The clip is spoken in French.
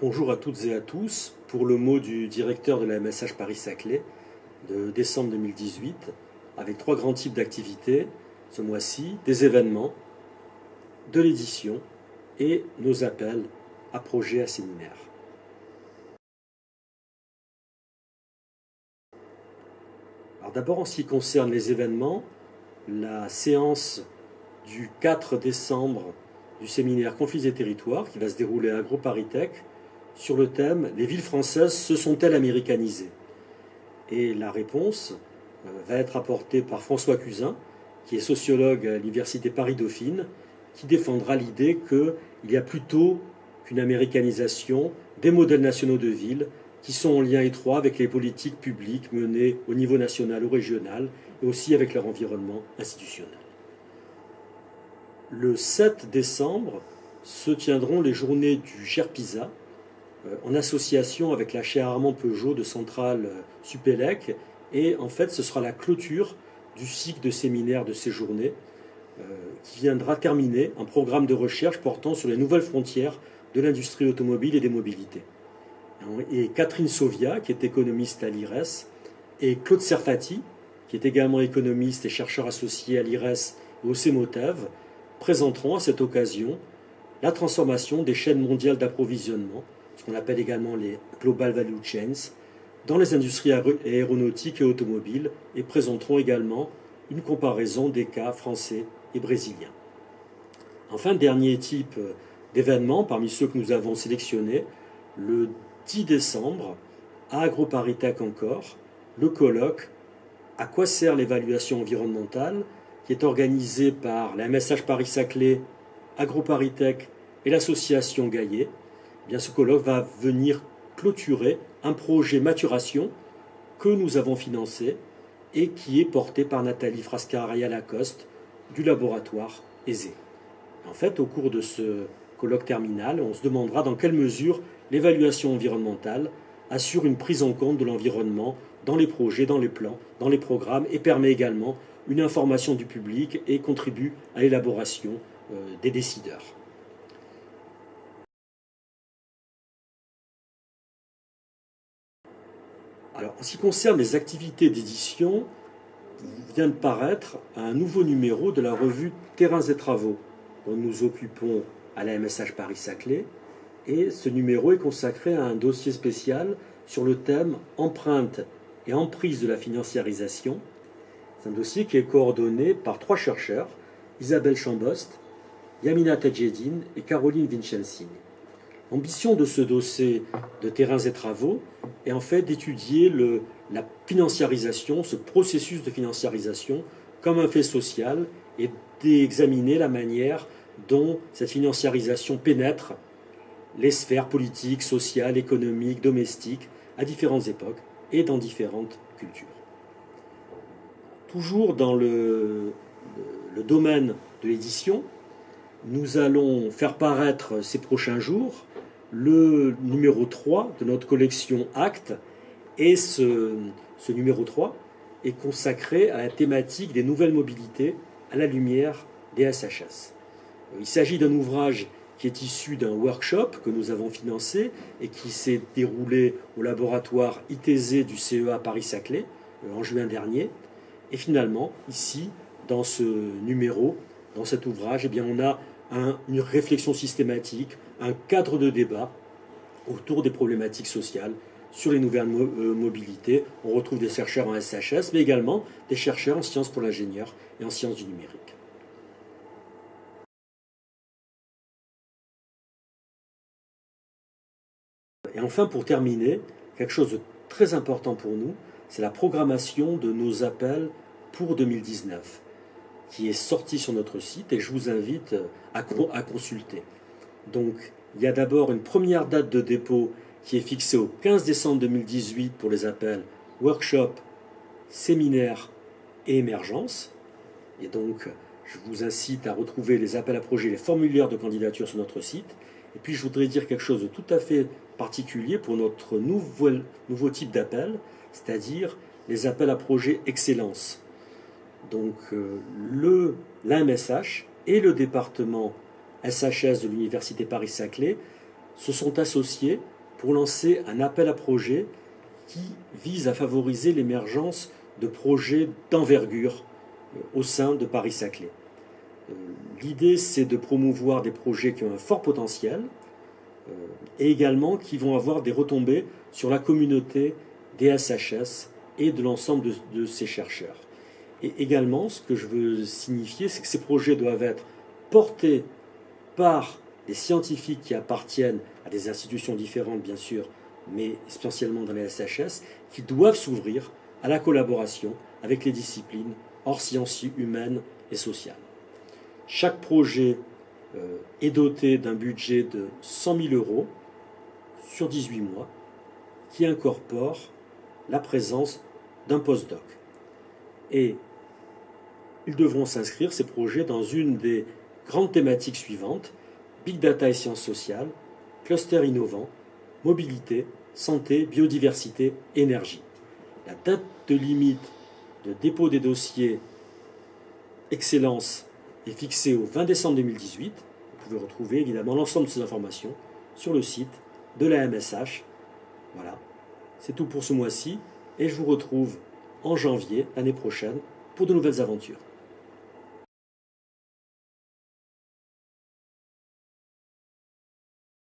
Bonjour à toutes et à tous. Pour le mot du directeur de la MSH Paris-Saclay de décembre 2018, avec trois grands types d'activités ce mois-ci, des événements, de l'édition et nos appels à projets, à séminaires. Alors d'abord, en ce qui concerne les événements, la séance du 4 décembre du séminaire Conflits et territoires qui va se dérouler à AgroParisTech sur le thème « Les villes françaises se sont-elles américanisées ?» Et la réponse va être apportée par François Cuzin, qui est sociologue à l'université Paris-Dauphine, qui défendra l'idée qu'il y a plutôt qu'une américanisation des modèles nationaux de villes qui sont en lien étroit avec les politiques publiques menées au niveau national ou régional et aussi avec leur environnement institutionnel. Le 7 décembre se tiendront les journées du GERPISA en association avec la chaire Armand Peugeot de Centrale Supélec, et en fait ce sera la clôture du cycle de séminaires de ces journées qui viendra terminer un programme de recherche portant sur les nouvelles frontières de l'industrie automobile et des mobilités. Et Catherine Sauvia, qui est économiste à l'IRES, et Claude Serfati, qui est également économiste et chercheur associé à l'IRES et au CEMOTEV, présenteront à cette occasion la transformation des chaînes mondiales d'approvisionnement, ce qu'on appelle également les Global Value Chains, dans les industries aéronautiques et automobiles, et présenteront également une comparaison des cas français et brésiliens. Enfin, dernier type d'événement parmi ceux que nous avons sélectionnés, le 10 décembre, à AgroParisTech encore, le colloque « À quoi sert l'évaluation environnementale ?» qui est organisé par la MSH Paris-Saclay, AgroParisTech et l'association Gaillet. Eh bien, ce colloque va venir clôturer un projet maturation que nous avons financé et qui est porté par Nathalie Frascaria-Lacoste du laboratoire ESE. En fait, au cours de ce colloque terminal, on se demandera dans quelle mesure l'évaluation environnementale assure une prise en compte de l'environnement dans les projets, dans les plans, dans les programmes, et permet également une information du public et contribue à l'élaboration des décideurs. Alors, en ce qui concerne les activités d'édition, vient de paraître un nouveau numéro de la revue Terrains et Travaux, dont nous occupons à la MSH Paris-Saclay, et ce numéro est consacré à un dossier spécial sur le thème empreinte et emprise de la financiarisation. C'est un dossier qui est coordonné par trois chercheurs, Isabelle Chambost, Yamina Tadjedine et Caroline Vincensing. L'ambition de ce dossier de Terrains et Travaux est en fait d'étudier la financiarisation, ce processus de financiarisation, comme un fait social et d'examiner la manière dont cette financiarisation pénètre les sphères politiques, sociales, économiques, domestiques, à différentes époques et dans différentes cultures. Toujours dans le domaine de l'édition, nous allons faire paraître ces prochains jours le numéro 3 de notre collection Actes, et ce numéro 3 est consacré à la thématique des nouvelles mobilités à la lumière des SHS. Il s'agit d'un ouvrage qui est issu d'un workshop que nous avons financé et qui s'est déroulé au laboratoire ITZ du CEA Paris-Saclay en juin dernier. Et finalement, ici, dans ce numéro, dans cet ouvrage, eh bien, on a une réflexion systématique, un cadre de débat autour des problématiques sociales sur les nouvelles mobilités. On retrouve des chercheurs en SHS, mais également des chercheurs en sciences pour l'ingénieur et en sciences du numérique. Et enfin, pour terminer, quelque chose de très important pour nous, c'est la programmation de nos appels pour 2019, qui est sorti sur notre site et je vous invite à consulter. Donc, il y a d'abord une première date de dépôt qui est fixée au 15 décembre 2018 pour les appels workshop, séminaire et émergence. Et donc, je vous incite à retrouver les appels à projets, les formulaires de candidature sur notre site. Et puis, je voudrais dire quelque chose de tout à fait particulier pour notre nouveau type d'appel, c'est-à-dire les appels à projets excellence. Donc, l'AMSH et le département SHS de l'Université Paris-Saclay se sont associés pour lancer un appel à projets qui vise à favoriser l'émergence de projets d'envergure au sein de Paris-Saclay. L'idée, c'est de promouvoir des projets qui ont un fort potentiel et également qui vont avoir des retombées sur la communauté des SHS et de l'ensemble de ces chercheurs. Et également, ce que je veux signifier, c'est que ces projets doivent être portés par des scientifiques qui appartiennent à des institutions différentes, bien sûr, mais essentiellement dans les SHS, qui doivent s'ouvrir à la collaboration avec les disciplines hors sciences humaines et sociales. Chaque projet est doté d'un budget de 100 000 euros sur 18 mois, qui incorpore la présence d'un postdoc. Et ils devront s'inscrire, ces projets, dans une des grandes thématiques suivantes: Big Data et sciences sociales, cluster innovant, mobilité, santé, biodiversité, énergie. La date de limite de dépôt des dossiers Excellence est fixée au 20 décembre 2018. Vous pouvez retrouver évidemment l'ensemble de ces informations sur le site de la MSH. Voilà, c'est tout pour ce mois-ci et je vous retrouve en janvier l'année prochaine pour de nouvelles aventures.